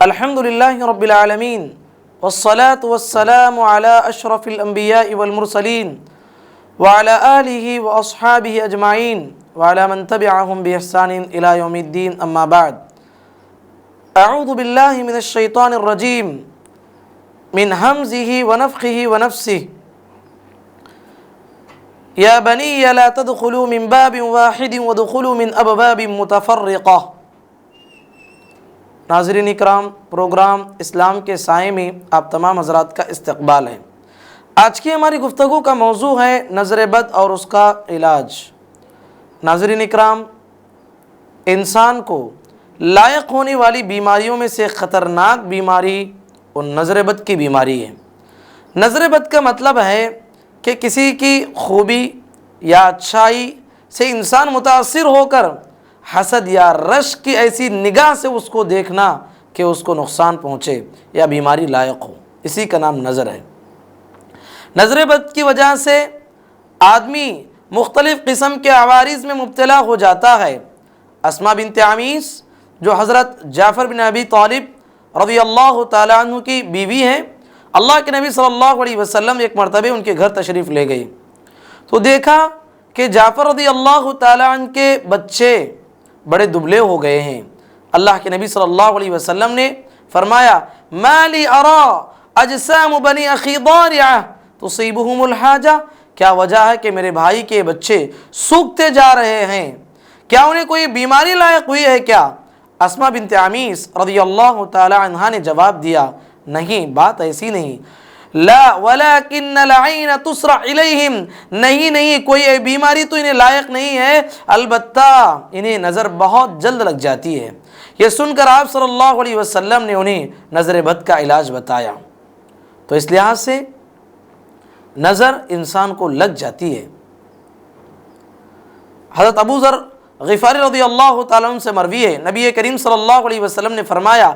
الحمد للہ رب العالمین والصلاة والسلام علی اشرف الانبیاء والمرسلین وعلی آلہ واصحابہ اجمعین وعلی من تبعہم بإحسان الی یوم الدین اما بعد اعوذ باللہ من الشیطان الرجیم من ہمزہ ونفخہ ونفسہ یا بنی لا تدخلوا من باب واحد وادخلوا من ابواب متفرقہ۔ ناظرین اکرام، پروگرام اسلام کے سائے میں آپ تمام حضرات کا استقبال ہے۔ آج کی ہماری گفتگو کا موضوع ہے نظر بد اور اس کا علاج۔ ناظرین اکرام، انسان کو لائق ہونے والی بیماریوں میں سے خطرناک بیماری اور نظر بد کی بیماری ہے۔ نظر بد کا مطلب ہے کہ کسی کی خوبی یا اچھائی سے انسان متاثر ہو کر حسد یا رشک کی ایسی نگاہ سے اس کو دیکھنا کہ اس کو نقصان پہنچے یا بیماری لائق ہو، اسی کا نام نظر ہے۔ نظر بد کی وجہ سے آدمی مختلف قسم کے عوارض میں مبتلا ہو جاتا ہے۔ اسماء بنت عمیس جو حضرت جعفر بن ابی طالب رضی اللہ تعالیٰ عنہ کی بیوی ہیں، اللہ کے نبی صلی اللہ علیہ وسلم ایک مرتبہ ان کے گھر تشریف لے گئے تو دیکھا کہ جعفر رضی اللہ تعالیٰ عنہ کے بچے بڑے دبلے ہو گئے ہیں۔ اللہ کے نبی صلی اللہ علیہ وسلم نے فرمایا ما لی ارا اجسام بنی اخی ضارعہ تصیبہم الحاجہ، کیا وجہ ہے کہ میرے بھائی کے بچے سوکھتے جا رہے ہیں؟ کیا انہیں کوئی بیماری لائق ہوئی ہے کیا؟ اسماء بنت عمیس رضی اللہ تعالی عنہا نے جواب دیا نہیں، بات ایسی نہیں، لا ولكن العین تسرع الیہم، نہیں کوئی بیماری تو انہیں لائق نہیں ہے، البتہ انہیں نظر بہت جلد لگ جاتی ہے۔ یہ سن کر آپ صلی اللہ علیہ وسلم نے انہیں نظر بد کا علاج بتایا۔ تو اس لحاظ سے نظر انسان کو لگ جاتی ہے۔ حضرت ابو ذر غفاری رضی اللہ تعالیٰ عنہ سے مروی ہے، نبی کریم صلی اللہ علیہ وسلم نے فرمایا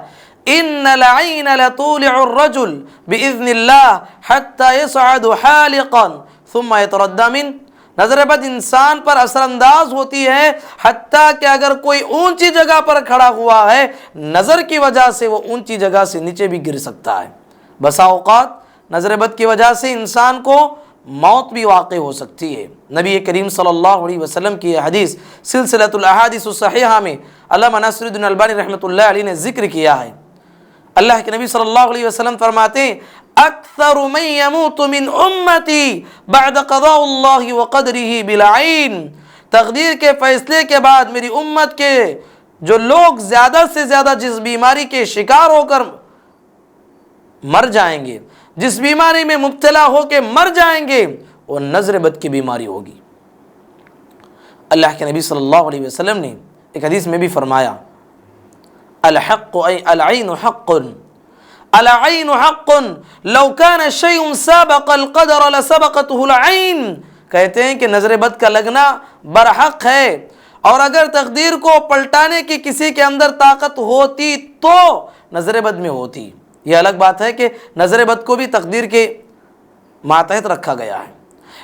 ان العین لتولع الرجل باذن اللہ حتی یصعد حالقا ثم یتردى من، نظر بد انسان پر اثر انداز ہوتی ہے حتیٰ کہ اگر کوئی اونچی جگہ پر کھڑا ہوا ہے نظر کی وجہ سے وہ اونچی جگہ سے نیچے بھی گر سکتا ہے۔ بسا اوقات نظر بد کی وجہ سے انسان کو موت بھی واقع ہو سکتی ہے۔ نبی کریم صلی اللہ علیہ وسلم کی یہ حدیث سلسلۃ الاحادیث الصحیحہ میں علامہ ناصر الدین البانی رحمۃ اللہ علیہ نے ذکر کیا ہے۔ اللہ کے نبی صلی اللہ علیہ وسلم فرماتے ہیں اکثر من یموت من امتی بعد قضاء اللہ وقدرہ بالعین، تقدیر کے فیصلے کے بعد میری امت کے جو لوگ زیادہ سے زیادہ جس بیماری کے شکار ہو کر مر جائیں گے، جس بیماری میں مبتلا ہو کے مر جائیں گے، وہ نظر بد کی بیماری ہوگی۔ اللہ کے نبی صلی اللہ علیہ وسلم نے ایک حدیث میں بھی فرمایا الحق العین حق العین حق لو کان شیء سابق القدر لسبقته العین، کہتے ہیں کہ نظر بد کا لگنا برحق ہے، اور اگر تقدیر کو پلٹانے کی کسی کے اندر طاقت ہوتی تو نظر بد میں ہوتی۔ یہ الگ بات ہے کہ نظر بد کو بھی تقدیر کے ماتحت رکھا گیا ہے،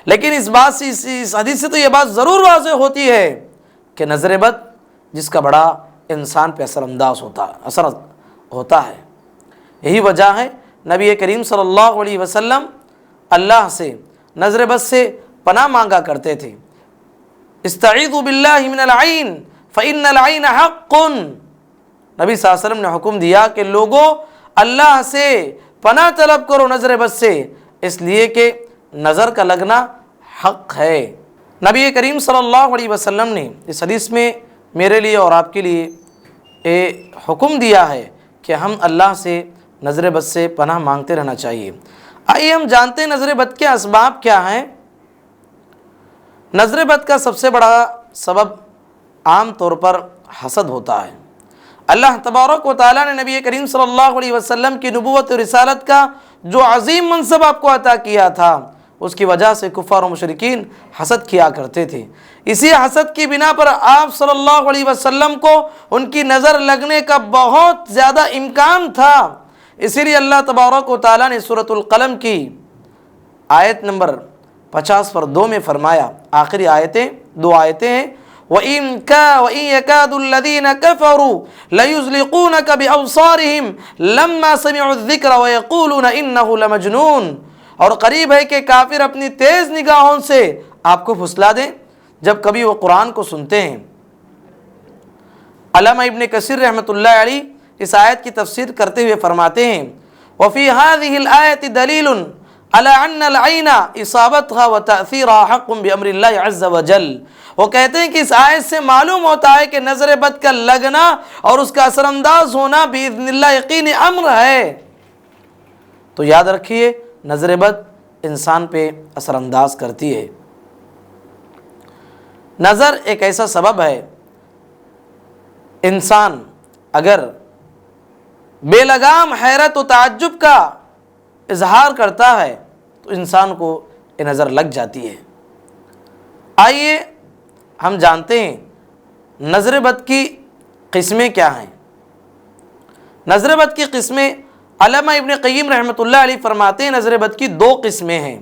لیکن اس بات سے اس حدیث سے تو یہ بات ضرور واضح ہوتی ہے کہ نظر بد جس کا بڑا انسان پہ اثر ہوتا ہے۔ یہی وجہ ہے نبی کریم صلی اللہ علیہ وسلم اللہ سے نظر بد سے پناہ مانگا کرتے تھے۔ استعیذوا باللہ من العین فإن العین حق، نبی صلی اللہ علیہ وسلم نے حکم دیا کہ لوگوں اللہ سے پناہ طلب کرو نظر بد سے، اس لیے کہ نظر کا لگنا حق ہے۔ نبی کریم صلی اللہ علیہ وسلم نے اس حدیث میں میرے لیے اور آپ کے لیے حکم دیا ہے کہ ہم اللہ سے نظر بد سے پناہ مانگتے رہنا چاہیے۔ آئیے ہم جانتے ہیں نظر بد کے اسباب کیا ہیں۔ نظر بد کا سب سے بڑا سبب عام طور پر حسد ہوتا ہے۔ اللہ تبارک و تعالیٰ نے نبی کریم صلی اللہ علیہ وسلم کی نبوت و رسالت کا جو عظیم منصب آپ کو عطا کیا تھا، اس کی وجہ سے کفار و مشرکین حسد کیا کرتے تھے۔ اسی حسد کی بنا پر آپ صلی اللہ علیہ وسلم کو ان کی نظر لگنے کا بہت زیادہ امکان تھا۔ اسی لیے اللہ تبارک و تعالیٰ نے سورۃ القلم کی آیت نمبر 50 پر 2 میں فرمایا، آخری آیتیں 2 آیتیں ہیں، وَإِن يَكَادُ الَّذِينَ كَفَرُوا لَيُزْلِقُونَكَ بِأَبْصَارِهِمْ لَمَّا سَمِعُوا الذِّكْرَ وَيَقُولُونَ إِنَّهُ لَمَجْنُونٌ، اور قریب ہے کہ کافر اپنی تیز نگاہوں سے آپ کو پھسلا دیں جب کبھی وہ قرآن کو سنتے ہیں۔ علامہ ابن کثیر رحمۃ اللہ علیہ اس آیت کی تفسیر کرتے ہوئے فرماتے ہیں وفی هذه الآیت دلیل علی ان العین اصابتها وتأثیرها حق بامر اللہ عز وجل۔ وہ کہتے ہیں کہ اس آیت سے معلوم ہوتا ہے کہ نظر بد کا لگنا اور اس کا اثر انداز ہونا باذن اللہ یقینی امر ہے۔ تو یاد رکھیے نظر بد انسان پہ اثر انداز کرتی ہے۔ نظر ایک ایسا سبب ہے، انسان اگر بے لگام حیرت و تعجب کا اظہار کرتا ہے تو انسان کو یہ نظر لگ جاتی ہے۔ آئیے ہم جانتے ہیں نظر بد کی قسمیں کیا ہیں۔ نظر بد کی قسمیں علامہ ابن قیم رحمۃ اللہ علیہ فرماتے ہیں نظر بد کی دو قسمیں ہیں،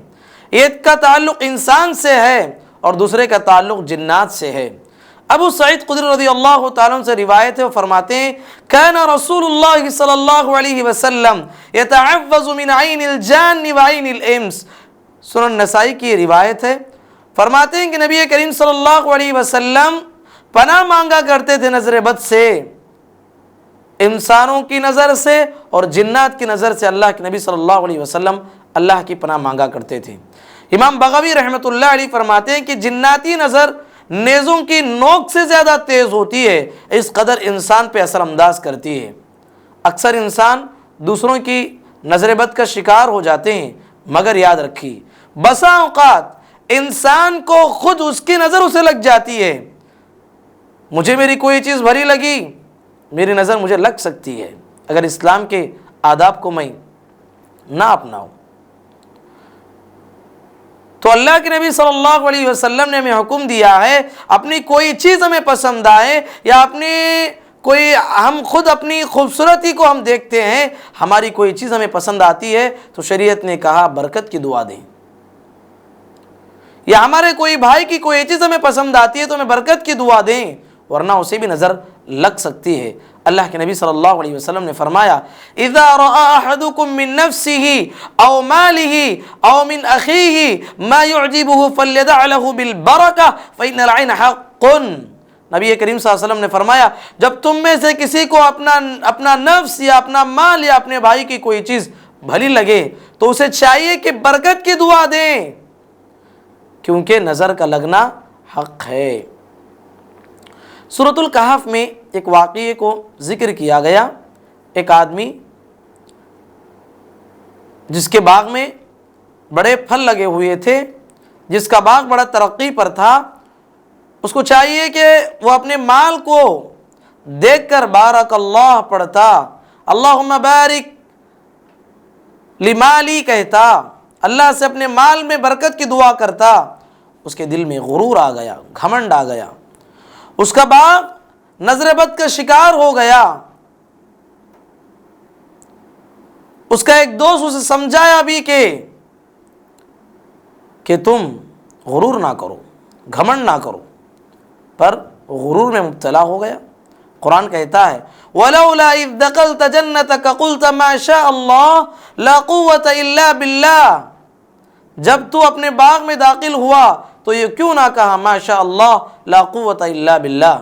ایک کا تعلق انسان سے ہے اور دوسرے کا تعلق جنات سے ہے۔ ابو سعید خدری رضی اللہ تعالیٰ عنہ سے روایت ہے، وہ فرماتے ہیں کان رسول اللہ صلی اللہ علیہ وسلم یتعوذ من عین الجان وعین الانس، سنن نسائی کی روایت ہے۔ فرماتے ہیں کہ نبی کریم صلی اللہ علیہ وسلم پناہ مانگا کرتے تھے نظر بد سے، انسانوں کی نظر سے اور جنات کی نظر سے اللہ کے نبی صلی اللہ علیہ وسلم اللہ کی پناہ مانگا کرتے تھے۔ امام بغوی رحمۃ اللہ علیہ فرماتے ہیں کہ جناتی نظر نیزوں کی نوک سے زیادہ تیز ہوتی ہے، اس قدر انسان پہ اثر انداز کرتی ہے۔ اکثر انسان دوسروں کی نظر بد کا شکار ہو جاتے ہیں، مگر یاد رکھیے بسا اوقات انسان کو خود اس کی نظر اسے لگ جاتی ہے۔ مجھے میری کوئی چیز بھری لگی، میری نظر مجھے لگ سکتی ہے اگر اسلام کے آداب کو میں نہ اپناؤں۔ تو اللہ کے نبی صلی اللہ علیہ وسلم نے ہمیں حکم دیا ہے اپنی کوئی چیز ہمیں پسند آئے یا ہم خود اپنی خوبصورتی کو ہم دیکھتے ہیں، ہماری کوئی چیز ہمیں پسند آتی ہے تو شریعت نے کہا برکت کی دعا دیں، یا ہمارے کوئی بھائی کی کوئی چیز ہمیں پسند آتی ہے تو ہمیں برکت کی دعا دیں، ورنہ اسے بھی نظر لگ سکتی ہے۔ اللہ کے نبی صلی اللہ علیہ وسلم نے فرمایا اذا رأى احدكم من نفسه او ماله او من اخيه ما يعجبه فليدع له بالبركه فان العين حق۔ نبی کریم صلی اللہ علیہ وسلم نے فرمایا جب تم میں سے کسی کو اپنا نفس یا اپنا مال یا اپنے بھائی کی کوئی چیز بھلی لگے تو اسے چاہیے کہ برکت کی دعا دیں، کیونکہ نظر کا لگنا حق ہے۔ سورۃ الکہف میں ایک واقعے کو ذکر کیا گیا، ایک آدمی جس کے باغ میں بڑے پھل لگے ہوئے تھے، جس کا باغ بڑا ترقی پر تھا، اس کو چاہیے کہ وہ اپنے مال کو دیکھ کر بارک اللہ پڑھتا، اللہم بارک لمالی کہتا، اللہ سے اپنے مال میں برکت کی دعا کرتا۔ اس کے دل میں غرور آ گیا، گھمنڈ آ گیا، اس کا باغ نظر بد کا شکار ہو گیا۔ اس کا ایک دوست اسے سمجھایا بھی کہ تم غرور نہ کرو، گھمنڈ نہ کرو، پر غرور میں مبتلا ہو گیا۔ قرآن کہتا ہے وَلَوْلَا إِذْ دَخَلْتَ جَنَّتَكَ قُلْتَ مَا شَاءَ اللَّهُ لَا قُوَّةَ إِلَّا بِاللَّهِ، جب تو اپنے باغ میں داخل ہوا تو یہ کیوں نہ کہا ما شاء اللہ لا قوت الا باللہ۔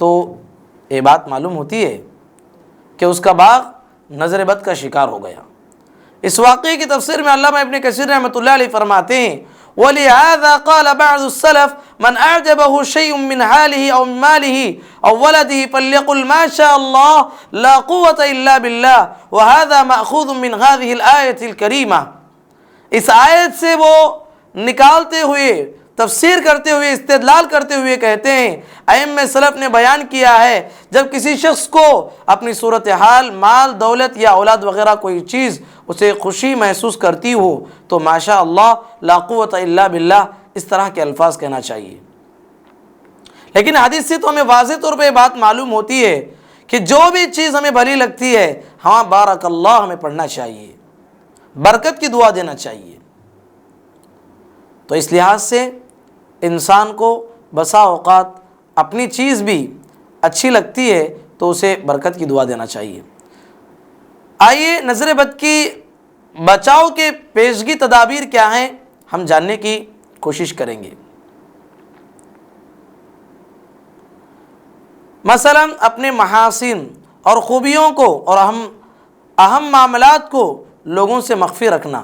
تو یہ بات معلوم ہوتی ہے کہ اس کا باغ نظر بد کا شکار ہو گیا۔ اس واقعے کی تفسیر میں علامہ ابن کثیر رحمۃ اللہ علیہ فرماتے ہیں وَلِهَذَا قَالَ بَعْضُ السَّلَفِ مَنْ أَعْجَبَهُ شَيْءٌ مِّنْ حَالِهِ أَوْ مِنْ مَالِهِ أَوْ وَلَدِهِ فَلْيَقُلْ مَا شَاءَ اللَّهُ لَا قُوَّةَ إِلَّا بِاللَّهِ وَهَذَا مَأْخُوذٌ مِّنْ هَذِهِ الْآيَةِ الْكَرِيمَةِ۔ اس آیت سے وہ نکالتے ہوئے، تفسیر کرتے ہوئے، استدلال کرتے ہوئے کہتے ہیں ائمہ سلف نے بیان کیا ہے جب کسی شخص کو اپنی صورتحال، مال، دولت یا اولاد وغیرہ کوئی چیز اسے خوشی محسوس کرتی ہو تو ماشاء اللہ لا قوت الا باللہ اس طرح کے الفاظ کہنا چاہیے۔ لیکن حدیث سے تو ہمیں واضح طور پہ یہ بات معلوم ہوتی ہے کہ جو بھی چیز ہمیں بھلی لگتی ہے ہاں بارک اللہ ہمیں پڑھنا چاہیے، برکت کی دعا دینا چاہیے۔ تو اس لحاظ سے انسان کو بسا اوقات اپنی چیز بھی اچھی لگتی ہے تو اسے برکت کی دعا دینا چاہیے۔ آئیے نظر بد کی بچاؤ کے پیشگی تدابیر کیا ہیں ہم جاننے کی کوشش کریں گے۔ مثلا اپنے محاسن اور خوبیوں کو اور اہم معاملات کو لوگوں سے مخفی رکھنا،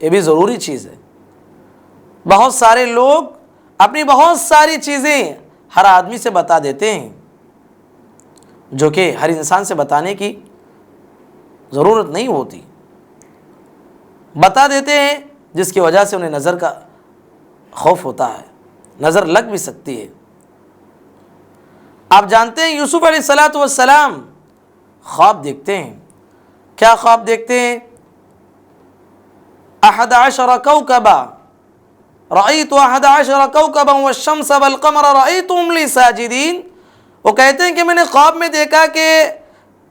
یہ بھی ضروری چیز ہے۔ بہت سارے لوگ اپنی بہت ساری چیزیں ہر آدمی سے بتا دیتے ہیں، جو کہ ہر انسان سے بتانے کی ضرورت نہیں ہوتی، بتا دیتے ہیں جس کی وجہ سے انہیں نظر کا خوف ہوتا ہے، نظر لگ بھی سکتی ہے۔ آپ جانتے ہیں یوسف علیہ السلام خواب دیکھتے ہیں۔ کیا خواب دیکھتے ہیں؟ 11 کوكبا رأيت 11 کوكبا والشمس والقمر رأيتهم لي ساجدين۔ وہ کہتے ہیں کہ میں نے خواب میں دیکھا کہ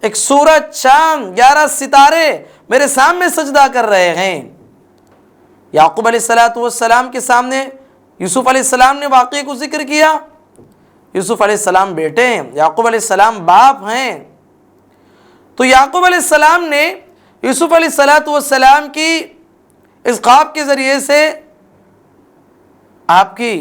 ایک سورج، چاند، 11 ستارے میرے سامنے سجدہ کر رہے ہیں۔ یعقوب علیہ السلام کے سامنے یوسف علیہ السلام نے واقعے کو ذکر کیا۔ یوسف علیہ السلام بیٹے ہیں، یعقوب علیہ السلام باپ ہیں، تو یعقوب علیہ السلام نے یوسف علیہ السلام کی اس خواب کے ذریعے سے آپ کی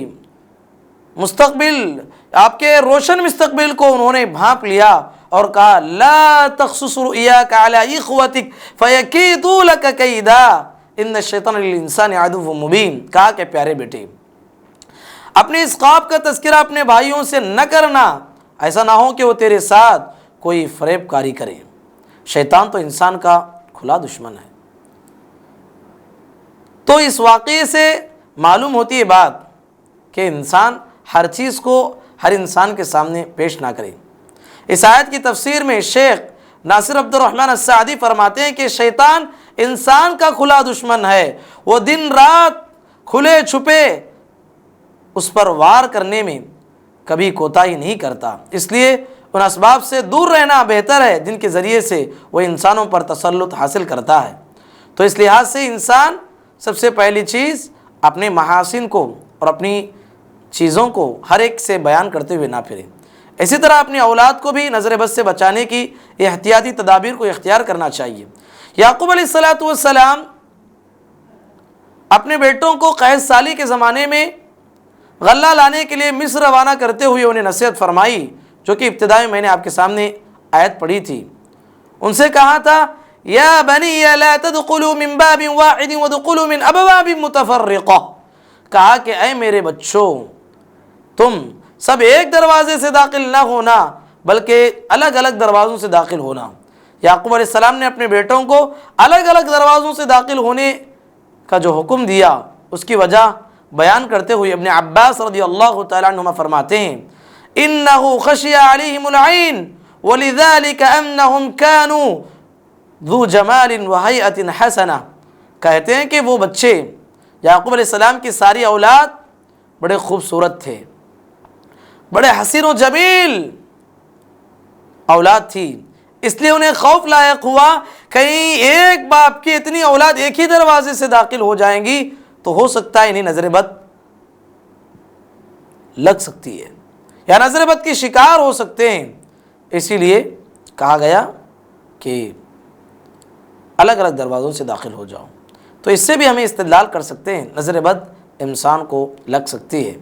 مستقبل، آپ کے روشن مستقبل کو انہوں نے بھانپ لیا اور کہا لا تقصص رؤیاک علی اخوتک فیکیدوا لک کیدا ان الشیطان للانسان عدو مبین۔ کہا کہ پیارے بیٹے، اپنے اس خواب کا تذکرہ اپنے بھائیوں سے نہ کرنا، ایسا نہ ہو کہ وہ تیرے ساتھ کوئی فریب کاری کرے۔ شیطان تو انسان کا کھلا دشمن ہے۔ تو اس واقعے سے معلوم ہوتی ہے بات کہ انسان ہر چیز کو ہر انسان کے سامنے پیش نہ کرے۔ اس آیت کی تفسیر میں شیخ ناصر عبد الرحمن السعدی فرماتے ہیں کہ شیطان انسان کا کھلا دشمن ہے، وہ دن رات کھلے چھپے اس پر وار کرنے میں کبھی کوتاہی نہیں کرتا، اس لیے ان اسباب سے دور رہنا بہتر ہے جن کے ذریعے سے وہ انسانوں پر تسلط حاصل کرتا ہے۔ تو اس لحاظ سے انسان سب سے پہلی چیز اپنے محاسن کو اور اپنی چیزوں کو ہر ایک سے بیان کرتے ہوئے نہ پھرے۔ اسی طرح اپنی اولاد کو بھی نظر بد سے بچانے کی احتیاطی تدابیر کو اختیار کرنا چاہیے۔ یعقوب علیہ السلام اپنے بیٹوں کو قحط سالی کے زمانے میں غلہ لانے کے لیے مصر روانہ کرتے ہوئے انہیں نصیحت فرمائی، جو کہ ابتدائی میں نے آپ کے سامنے آیت پڑھی تھی۔ ان سے کہا تھا یا بنی لا تدخلوا من باب واحد وادخلوا من ابواب متفرقہ، کہا کہ اے میرے بچوں، تم سب ایک دروازے سے داخل نہ ہونا بلکہ الگ الگ دروازوں سے داخل ہونا۔ یعقوب علیہ السلام نے اپنے بیٹوں کو الگ الگ دروازوں سے داخل ہونے کا جو حکم دیا اس کی وجہ بیان کرتے ہوئے ابن عباس رضی اللہ تعالیٰ عنہما فرماتے ہیں انہ خشی علیہم العین ولذلک انہم کانوا ذو جمال وہیئت حسنہ، کہتے ہیں کہ وہ بچے یعقوب علیہ السلام کی ساری اولاد بڑے خوبصورت تھے، بڑے حسین و جمیل اولاد تھی، اس لیے انہیں خوف لاحق ہوا کہیں ایک باپ کی اتنی اولاد ایک ہی دروازے سے داخل ہو جائیں گی تو ہو سکتا ہے انہیں نظر بد لگ سکتی ہے یا نظر بد کی شکار ہو سکتے ہیں، اسی لیے کہا گیا کہ الگ الگ دروازوں سے داخل ہو جاؤ۔ تو اس سے بھی ہمیں استدلال کر سکتے ہیں نظر بد انسان کو لگ سکتی ہے۔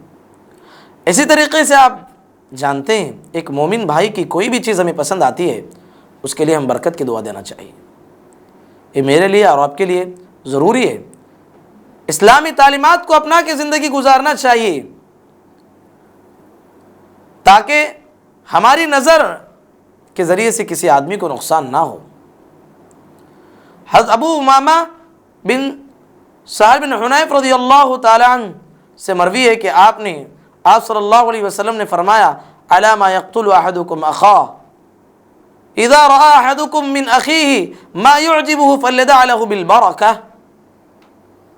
اسی طریقے سے آپ جانتے ہیں ایک مومن بھائی کی کوئی بھی چیز ہمیں پسند آتی ہے اس کے لیے ہم برکت کی دعا دینا چاہیے۔ یہ میرے لیے اور آپ کے لیے ضروری ہے۔ اسلامی تعلیمات کو اپنا کے زندگی گزارنا چاہیے تاکہ ہماری نظر کے ذریعے سے کسی آدمی کو نقصان نہ ہو۔ حضرت ابو امامہ بن سہل بن حنیف رضی اللہ تعالی عنہ سے مروی ہے کہ آپ صلی اللہ علیہ وسلم نے فرمایا علی ما یقتل احدکم اخاہ اذا رأى احدکم من اخیہ ما یعجبہ فلیدع لہ بالبرکہ۔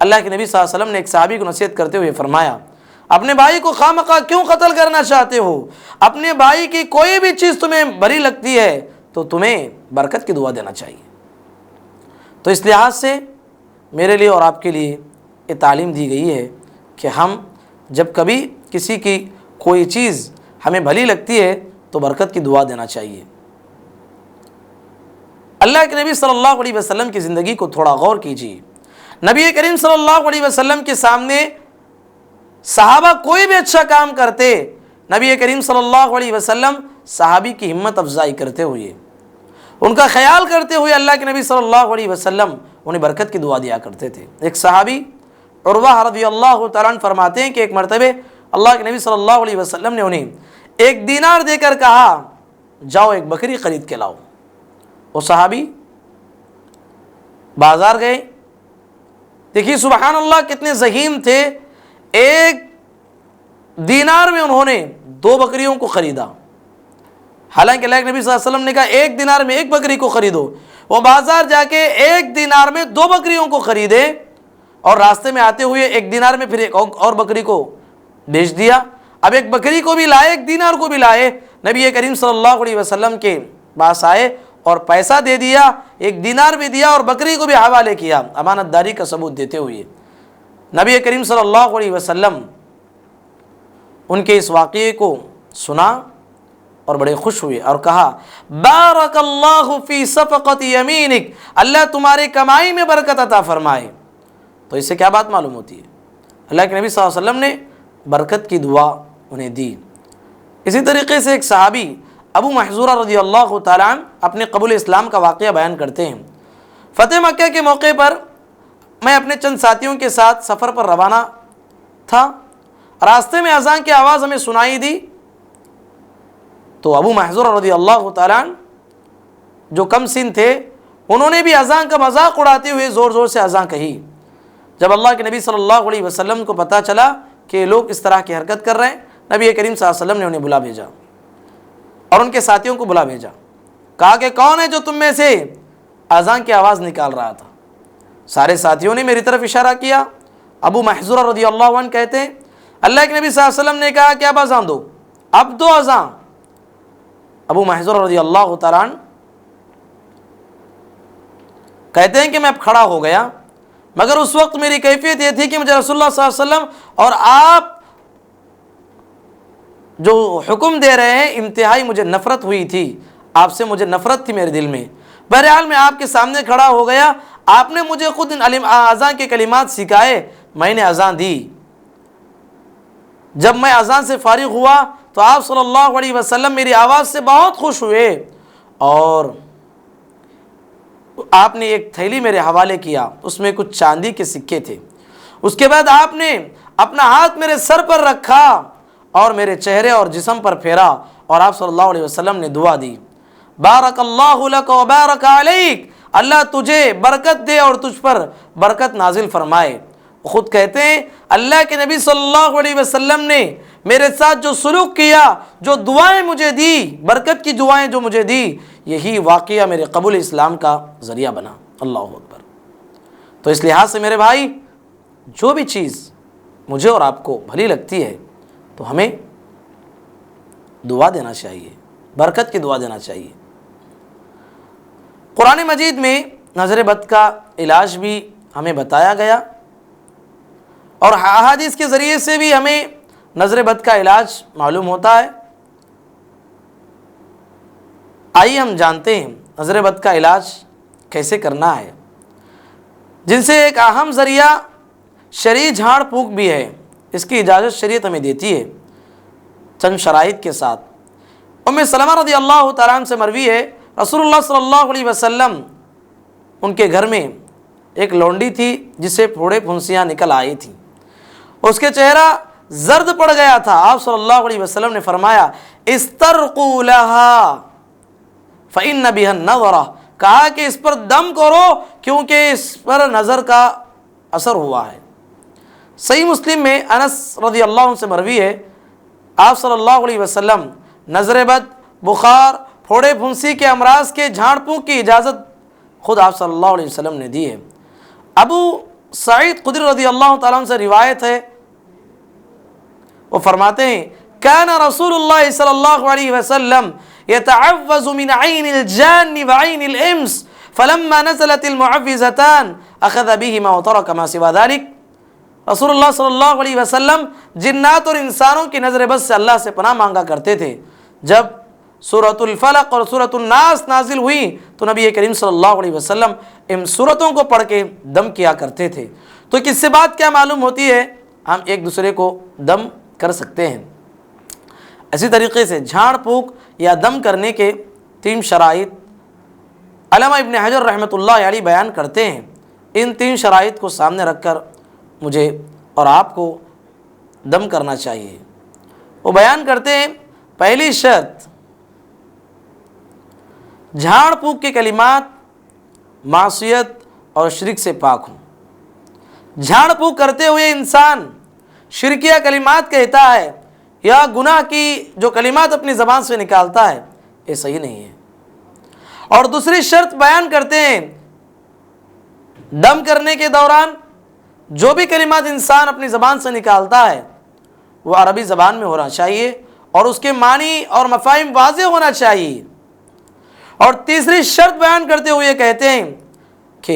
اللہ کے نبی صلی اللہ علیہ وسلم نے ایک صحابی کو نصیحت کرتے ہوئے فرمایا اپنے بھائی کو خواہ کیوں قتل کرنا چاہتے ہو؟ اپنے بھائی کی کوئی بھی چیز تمہیں بری لگتی ہے تو تمہیں برکت کی دعا دینا چاہیے۔ تو اس لحاظ سے میرے لیے اور آپ کے لیے یہ تعلیم دی گئی ہے کہ ہم جب کبھی کسی کی کوئی چیز ہمیں بھلی لگتی ہے تو برکت کی دعا دینا چاہیے۔ اللہ کے نبی صلی اللہ علیہ وسلم کی زندگی کو تھوڑا غور کیجیے۔ نبی کریم صلی اللہ علیہ وسلم کے سامنے صحابہ کوئی بھی اچھا کام کرتے، نبی کریم صلی اللہ علیہ وسلم صحابی کی ہمت افزائی کرتے ہوئے، ان کا خیال کرتے ہوئے اللہ کے نبی صلی اللہ علیہ وسلم انہیں برکت کی دعا دیا کرتے تھے۔ ایک صحابی عروہ رضی اللہ تعالیٰ عنہ فرماتے ہیں کہ ایک مرتبہ اللہ کے نبی صلی اللہ علیہ وسلم نے انہیں 1 دینار دے کر کہا جاؤ ایک بکری خرید کے لاؤ۔ وہ صحابی بازار گئے، دیکھیے سبحان اللہ کتنے ذہین تھے، 1 دینار میں انہوں نے 2 بکریوں کو خریدا۔ حالانکہ اللہ کے نبی صلی اللہ علیہ وسلم نے کہا 1 دینار میں 1 بکری کو خریدو، وہ بازار جا کے 1 دینار میں 2 بکریوں کو خریدے اور راستے میں آتے ہوئے 1 دینار میں پھر ایک اور بکری کو بیچ دیا۔ اب 1 بکری کو بھی لائے، 1 دینار کو بھی لائے، نبی کریم صلی اللہ علیہ وسلم کے پاس آئے اور پیسہ دے دیا، 1 دینار بھی دیا اور بکری کو بھی حوالے کیا، امانت داری کا ثبوت دیتے ہوئے۔ نبی کریم صلی اللہ علیہ وسلم ان کے اس واقعے کو سنا اور بڑے خوش ہوئے اور کہا بارک اللہ فی صفقۃ یمینک، اللہ تمہاری کمائی میں برکت عطا فرمائے۔ تو اس سے کیا بات معلوم ہوتی ہے؟ اللہ کے نبی صلی اللہ علیہ وسلم نے برکت کی دعا انہیں دی۔ اسی طریقے سے ایک صحابی ابو محذورہ رضی اللہ تعالیٰ عنہ اپنے قبول اسلام کا واقعہ بیان کرتے ہیں۔ فتح مکہ کے موقع پر میں اپنے چند ساتھیوں کے ساتھ سفر پر روانہ تھا، راستے میں اذان کی آواز ہمیں سنائی دی تو ابو محذورہ رضی اللہ تعالیٰ عنہ جو کم سن تھے انہوں نے بھی اذان کا مذاق اڑاتے ہوئے زور زور سے اذان کہی۔ جب اللہ کے نبی صلی اللہ علیہ وسلم کو پتہ چلا کہ لوگ اس طرح کی حرکت کر رہے ہیں، نبی کریم صلی اللہ علیہ وسلم نے انہیں بلا بھیجا اور ان کے ساتھیوں کو بلا بھیجا، کہا کہ کون ہے جو تم میں سے اذان کی آواز نکال رہا تھا؟ سارے ساتھیوں نے میری طرف اشارہ کیا۔ ابو محذورہ رضی اللہ عنہ کہتے ہیں اللہ کے نبی صلی اللہ علیہ وسلم نے کہا کہ اب اذان دو، اب دو اذان۔ ابو محذورہ رضی اللہ تعالیٰ عنہ کہتے ہیں کہ میں اب کھڑا ہو گیا، مگر اس وقت میری کیفیت یہ تھی کہ مجھے رسول اللہ صلی اللہ علیہ وسلم اور آپ جو حکم دے رہے ہیں انتہائی مجھے نفرت ہوئی تھی، آپ سے مجھے نفرت تھی میرے دل میں۔ بہرحال میں آپ کے سامنے کھڑا ہو گیا، آپ نے مجھے خود اذان کے کلمات سکھائے، میں نے اذان دی۔ جب میں اذان سے فارغ ہوا تو آپ صلی اللہ علیہ وسلم میری آواز سے بہت خوش ہوئے اور آپ نے ایک تھیلی میرے حوالے کیا، اس میں کچھ چاندی کے سکے تھے۔ اس کے بعد آپ نے اپنا ہاتھ میرے سر پر رکھا اور میرے چہرے اور جسم پر پھیرا اور آپ صلی اللہ علیہ وسلم نے دعا دی بارک اللہ لک و بارک علیک، اللہ تجھے برکت دے اور تجھ پر برکت نازل فرمائے۔ خود کہتے ہیں اللہ کے نبی صلی اللہ علیہ وسلم نے میرے ساتھ جو سلوک کیا، جو دعائیں مجھے دی، برکت کی دعائیں جو مجھے دی، یہی واقعہ میرے قبول اسلام کا ذریعہ بنا۔ اللہ اکبر۔ تو اس لحاظ سے میرے بھائی جو بھی چیز مجھے اور آپ کو بھلی لگتی ہے تو ہمیں دعا دینا چاہیے، برکت کی دعا دینا چاہیے۔ قرآن مجید میں نظر بد کا علاج بھی ہمیں بتایا گیا اور احادیث کے ذریعے سے بھی ہمیں نظر بد کا علاج معلوم ہوتا ہے۔ آئیے ہم جانتے ہیں نظر بد کا علاج کیسے کرنا ہے، جن سے ایک اہم ذریعہ شرعی جھاڑ پھونک بھی ہے۔ اس کی اجازت شریعت ہمیں دیتی ہے چند شرائط کے ساتھ۔ ام سلمہ رضی اللہ تعالیٰ عنہ سے مروی ہے رسول اللہ صلی اللہ علیہ وسلم ان کے گھر میں ایک لونڈی تھی جس سے پھوڑے پھنسیاں نکل آئی تھیں، اس کے چہرہ زرد پڑ گیا تھا۔ آپ صلی اللہ علیہ وسلم نے فرمایا استرقوا لها فإن بها النظرہ، کہا کہ اس پر دم کرو کیونکہ اس پر نظر کا اثر ہوا ہے۔ صحیح مسلم میں انس رضی اللہ عنہ سے مروی ہے آپ صلی اللہ علیہ وسلم نظر بد، بخار، پھوڑے پھنسی کے امراض کے جھاڑ پھونک کی اجازت خود آپ صلی اللہ علیہ وسلم نے دی ہے۔ ابو سعید خدری رضی اللہ تعالیٰ عنہ سے روایت ہے، وہ فرماتے ہیں کان رسول اللہ صلی اللہ علیہ وسلم يتعوذ من عین الجان وعین الانس فلما نزلت المعوذتان اخذ بهما وترك ما سوى ذلك۔ رسول اللہ صلی اللہ علیہ وسلم جنات اور انسانوں کی نظر بد سے اللہ سے پناہ مانگا کرتے تھے۔ جب سورۃ الفلق اور سورۃ الناس نازل ہوئی تو نبی کریم صلی اللہ علیہ وسلم ان سورتوں کو پڑھ کے دم کیا کرتے تھے۔ تو کس سے بات کیا معلوم ہوتی ہے؟ ہم ایک دوسرے کو دم کر سکتے ہیں۔ اسی طریقے سے جھاڑ پھونک یا دم کرنے کے 3 شرائط علامہ ابن حجر رحمۃ اللہ علیہ بیان کرتے ہیں۔ ان 3 شرائط کو سامنے رکھ کر مجھے اور آپ کو دم کرنا چاہیے۔ وہ بیان کرتے ہیں، پہلی شرط، جھاڑ پھونک کے کلمات معصیت اور شرک سے پاک ہوں۔ جھاڑ پھونک کرتے ہوئے انسان شرکیہ کلمات کہتا ہے یا گناہ کی جو کلمات اپنی زبان سے نکالتا ہے، یہ صحیح نہیں ہے۔ اور دوسری شرط بیان کرتے ہیں، دم کرنے کے دوران جو بھی کلمات انسان اپنی زبان سے نکالتا ہے وہ عربی زبان میں ہونا چاہیے اور اس کے معنی اور مفاہیم واضح ہونا چاہیے۔ اور تیسری شرط بیان کرتے ہوئے کہتے ہیں کہ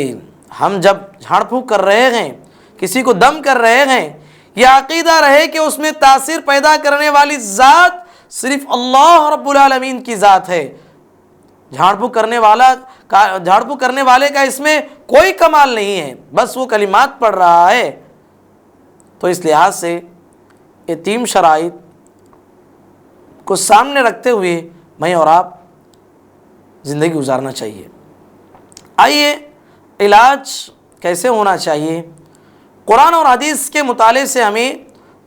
ہم جب جھاڑ پھونک کر رہے ہیں، کسی کو دم کر رہے ہیں، یہ عقیدہ رہے کہ اس میں تاثیر پیدا کرنے والی ذات صرف اللہ رب العالمین کی ذات ہے۔ جھاڑ پھونک کرنے والے کا اس میں کوئی کمال نہیں ہے، بس وہ کلمات پڑھ رہا ہے۔ تو اس لحاظ سے یہ 3 شرائط کو سامنے رکھتے ہوئے میں اور آپ زندگی گزارنا چاہیے۔ آئیے، علاج کیسے ہونا چاہیے؟ قرآن اور حدیث کے مطالعے سے ہمیں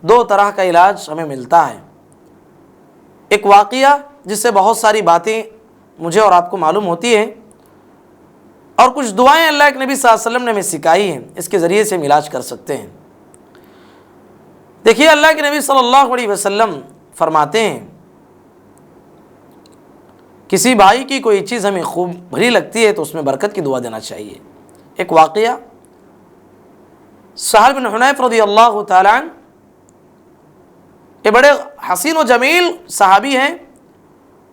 2 طرح کا علاج ہمیں ملتا ہے۔ ایک واقعہ جس سے بہت ساری باتیں مجھے اور آپ کو معلوم ہوتی ہیں، اور کچھ دعائیں اللہ کے نبی صلی اللہ علیہ وسلم نے ہمیں سکھائی ہیں، اس کے ذریعے سے ہم علاج کر سکتے ہیں۔ دیکھیے، اللہ کے نبی صلی اللہ علیہ وسلم فرماتے ہیں، کسی بھائی کی کوئی چیز ہمیں خوب بھری لگتی ہے تو اس میں برکت کی دعا دینا چاہیے۔ ایک واقعہ، سہل بن حنیف رضی اللہ تعالیٰ عنہ، یہ بڑے حسین و جمیل صحابی ہیں۔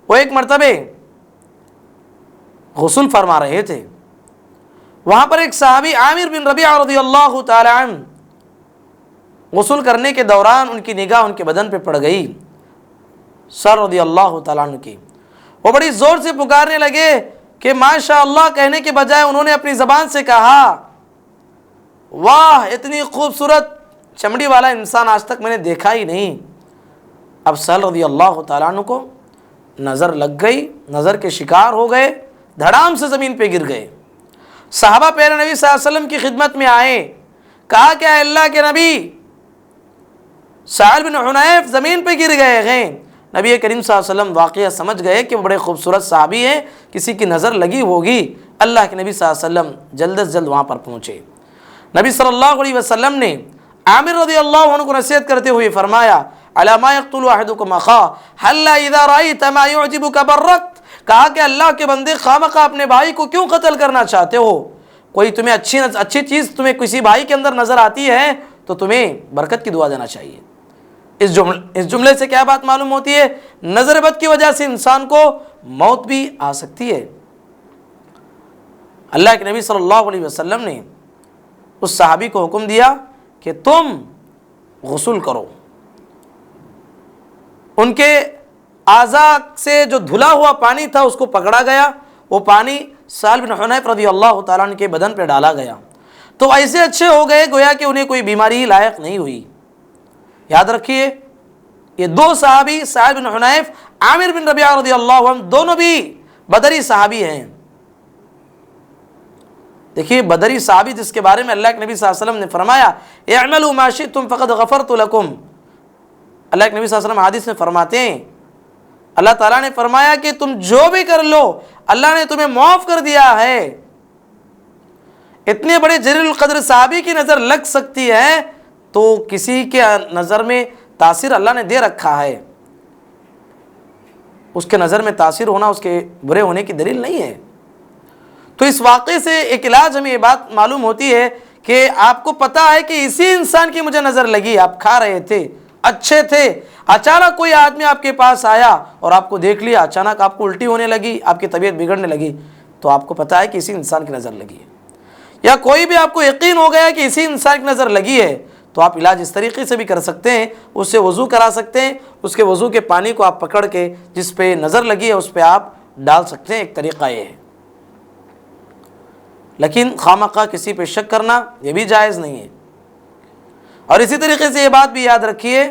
وہ ایک مرتبہ غسل فرما رہے تھے، وہاں پر ایک صحابی عامر بن ربیعہ رضی اللہ تعالیٰ عنہ غسل کرنے کے دوران ان کی نگاہ ان کے بدن پہ پڑ گئی، سر رضی اللہ تعالیٰ عنہ کی۔ وہ بڑی زور سے پکارنے لگے کہ ماشاء اللہ کہنے کے بجائے انہوں نے اپنی زبان سے کہا، واہ، اتنی خوبصورت چمڑی والا انسان آج تک میں نے دیکھا ہی نہیں۔ اب سہل رضی اللہ تعالیٰ عنہ کو نظر لگ گئی، نظر کے شکار ہو گئے، دھڑام سے زمین پہ گر گئے۔ صحابہ پیارے نبی صلی اللہ علیہ وسلم کی خدمت میں آئے، کہا کہ اے اللہ کے نبی، سہل بن حنیف زمین پہ گر گئے ہیں۔ نبی کریم صلی اللہ علیہ وسلم واقعہ سمجھ گئے کہ وہ بڑے خوبصورت صحابی ہیں، کسی کی نظر لگی ہوگی۔ اللہ کے نبی صلی اللہ علیہ وسلم جلد از جلد وہاں پر پہنچے۔ نبی صلی اللہ علیہ وسلم نے عامر رضی اللہ عنہ کو نصیحت کرتے ہوئے فرمایا، علی ما یقتل احدکم اخاہ ہلا اذا رأیت ما یعجبک برکت۔ کہا کہ اللہ کے بندے، خامخواہ اپنے بھائی کو کیوں قتل کرنا چاہتے ہو؟ کوئی تمہیں اچھی چیز تمہیں کسی بھائی کے اندر نظر آتی ہے تو تمہیں برکت کی دعا دینا چاہیے۔ اس جملے سے کیا بات معلوم ہوتی ہے؟ نظر بد کی وجہ سے انسان کو موت بھی آ سکتی ہے۔ اللہ کے نبی صلی اللہ علیہ وسلم نے اس صحابی کو حکم دیا کہ تم غسل کرو۔ ان کے اعضاء سے جو دھلا ہوا پانی تھا اس کو پکڑا گیا، وہ پانی سہل بن حنیف رضی اللہ تعالیٰ عنہ کے بدن پہ ڈالا گیا، تو ایسے اچھے ہو گئے گویا کہ انہیں کوئی بیماری ہی لاحق نہیں ہوئی۔ یاد رکھیے، یہ 2 صحابی، سہل بن حنیف، عامر بن ربیعہ رضی اللہ عنہ، دونوں بھی بدری صحابی ہیں۔ دیکھیے، بدری صحابی جس کے بارے میں اللہ کے نبی صلی اللہ علیہ وسلم نے فرمایا، اعملوا ما شئتم فقد غفرت لکم۔ اللہ کے نبی صلی اللہ علیہ وسلم حدیث میں فرماتے ہیں، اللہ تعالیٰ نے فرمایا کہ تم جو بھی کر لو اللہ نے تمہیں معاف کر دیا ہے۔ اتنے بڑے جلیل القدر صحابی کی نظر لگ سکتی ہے تو کسی کے نظر میں تاثیر اللہ نے دے رکھا ہے، اس کے نظر میں تاثیر ہونا اس کے برے ہونے کی دلیل نہیں ہے۔ تو اس واقعے سے ایک علاج ہمیں یہ بات معلوم ہوتی ہے کہ آپ کو پتا ہے کہ اسی انسان کی مجھے نظر لگی، آپ کھا رہے تھے، اچھے تھے، اچانک کوئی آدمی آپ کے پاس آیا اور آپ کو دیکھ لیا، اچانک آپ کو الٹی ہونے لگی، آپ کی طبیعت بگڑنے لگی، تو آپ کو پتا ہے کہ اسی انسان کی نظر لگی ہے۔ یا کوئی بھی آپ کو یقین ہو گیا کہ اسی انسان کی نظر لگی ہے، تو آپ علاج اس طریقے سے بھی کر سکتے ہیں، اس سے وضو کرا سکتے ہیں، اس کے وضو کے پانی کو آپ پکڑ کے جس پہ نظر لگی ہے اس پہ آپ ڈال سکتے ہیں، ایک طریقہ یہ ہے۔ لیکن خواہ کسی پہ شک کرنا یہ بھی جائز نہیں ہے۔ اور اسی طریقے سے یہ بات بھی یاد رکھیے،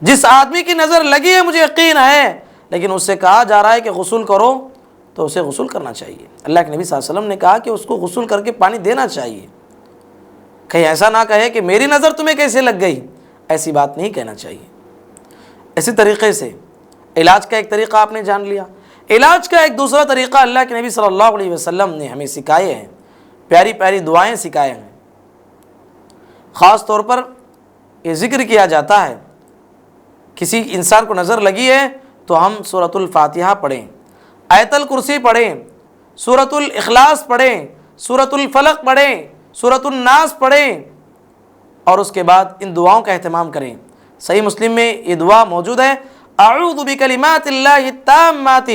جس آدمی کی نظر لگی ہے مجھے یقین ہے، لیکن اس سے کہا جا رہا ہے کہ غسل کرو، تو اسے غسل کرنا چاہیے۔ اللہ کے نبی صلی اللہ علیہ وسلم نے کہا کہ اس کو غسل کر کے پانی دینا چاہیے۔ کہیں ایسا نہ کہے کہ میری نظر تمہیں کیسے لگ گئی، ایسی بات نہیں کہنا چاہیے۔ اسی طریقے سے علاج کا ایک طریقہ آپ نے جان لیا۔ علاج کا ایک دوسرا طریقہ اللہ کے نبی صلی اللہ علیہ وسلم نے ہمیں سکھائے ہیں، پیاری پیاری دعائیں سکھائے ہیں۔ خاص طور پر یہ ذکر کیا جاتا ہے، کسی انسان کو نظر لگی ہے تو ہم سورۃ الفاتحہ پڑھیں، آیت الکرسی پڑھیں، سورۃ الاخلاص پڑھیں، سورۃ الفلق پڑھیں، سورۃ الناس پڑھیں، اور اس کے بعد ان دعاؤں کا اہتمام کریں۔ صحیح مسلم میں یہ دعا موجود ہے، اعوذ بکلمات اللہ التامات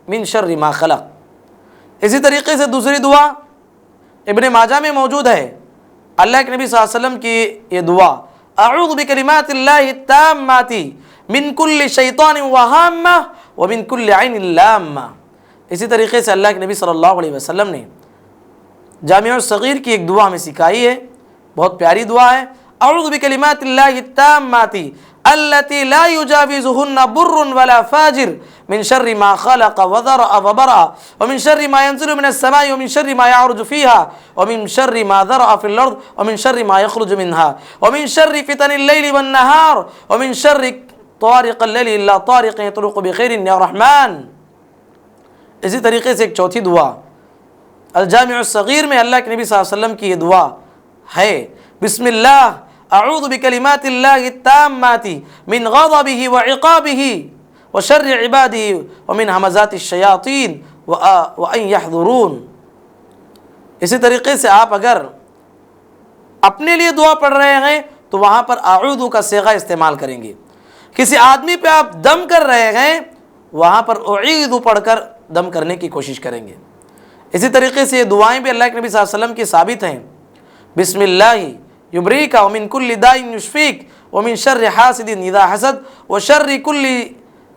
من شر ما خلق۔ اسی طریقے سے دوسری دعا ابن ماجہ میں موجود ہے، اللہ کے نبی صلی اللہ علیہ وسلم کی یہ دعا، اعوذ بکلمات اللہ التامات من کل شیطان وہامہ ومن کل عین لامہ۔ اسی طریقے سے اللہ کے نبی صلی اللہ علیہ وسلم نے جامع الصغیر کی ایک دعا ہمیں سکھائی ہے، بہت پیاری دعا ہے، اعوذ بکلمات اللہ التامات التي لا يجاوزهن بر ولا فاجر من شر ما خلق وذرأ وبرأ ومن شر ما ينزل من السماء ومن شر ما يعرج فيها ومن شر ما ذرأ في الأرض ومن شر ما يخرج منها ومن شر فتن الليل والنهار ومن شر طارق الليل إلا طارق يطرق بخير يا رحمن۔ اسی طریقے سے ایک چوتھی دعا الجامع الصغیر میں اللہ کے نبی صلی اللہ علیہ وسلم کی یہ دعا ہے، بسم اللہ اعوذ بکلمات اللہ التامات من غضبہ وعقابہ وشر عبادہ ومن ہمزات الشیاطین وان یحضرون۔ اسی طریقے سے آپ اگر اپنے لیے دعا پڑھ رہے ہیں تو وہاں پر اعوذ کا صیغہ استعمال کریں گے، کسی آدمی پہ آپ دم کر رہے ہیں وہاں پر اعیذ پڑھ کر دم کرنے کی کوشش کریں گے۔ اسی طریقے سے یہ دعائیں بھی اللہ کے نبی صلی اللہ علیہ وسلم کی ثابت ہیں، بسم اللہ یبریک ومن کل داء یشفیک ومن شر حاسد اذا حسد وشر کل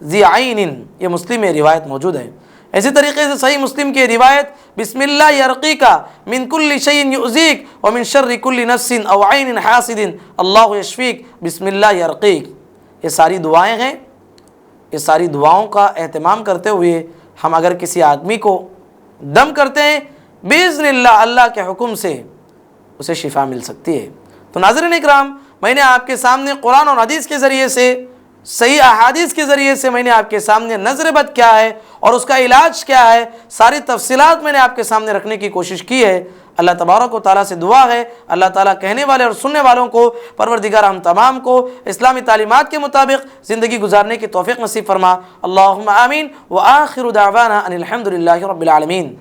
ذی عین، یہ مسلم میں روایت موجود ہے۔ اسی طریقے سے صحیح مسلم کی روایت، بسم اللہ یرقیک من کل شیء یؤذیک ومن شر کل نفس او عین حاسد اللہ یشفیک بسم اللہ یرقیک۔ یہ ساری دعائیں ہیں، یہ ساری دعاؤں کا اہتمام کرتے ہوئے ہم اگر کسی آدمی کو دم کرتے ہیں باذن اللہ، اللہ کے حکم سے اسے شفا مل سکتی ہے۔ تو ناظرین اکرام، میں نے آپ کے سامنے قرآن اور حدیث کے ذریعے سے، صحیح احادیث کے ذریعے سے میں نے آپ کے سامنے نظر بد کیا ہے اور اس کا علاج کیا ہے، ساری تفصیلات میں نے آپ کے سامنے رکھنے کی کوشش کی ہے۔ اللہ تبارک و تعالیٰ سے دعا ہے اللہ تعالیٰ کہنے والے اور سننے والوں کو، پروردگار ہم تمام کو اسلامی تعلیمات کے مطابق زندگی گزارنے کی توفیق نصیب فرما۔ اللہم آمین، وآخر دعوانا ان الحمد للہ رب العالمین۔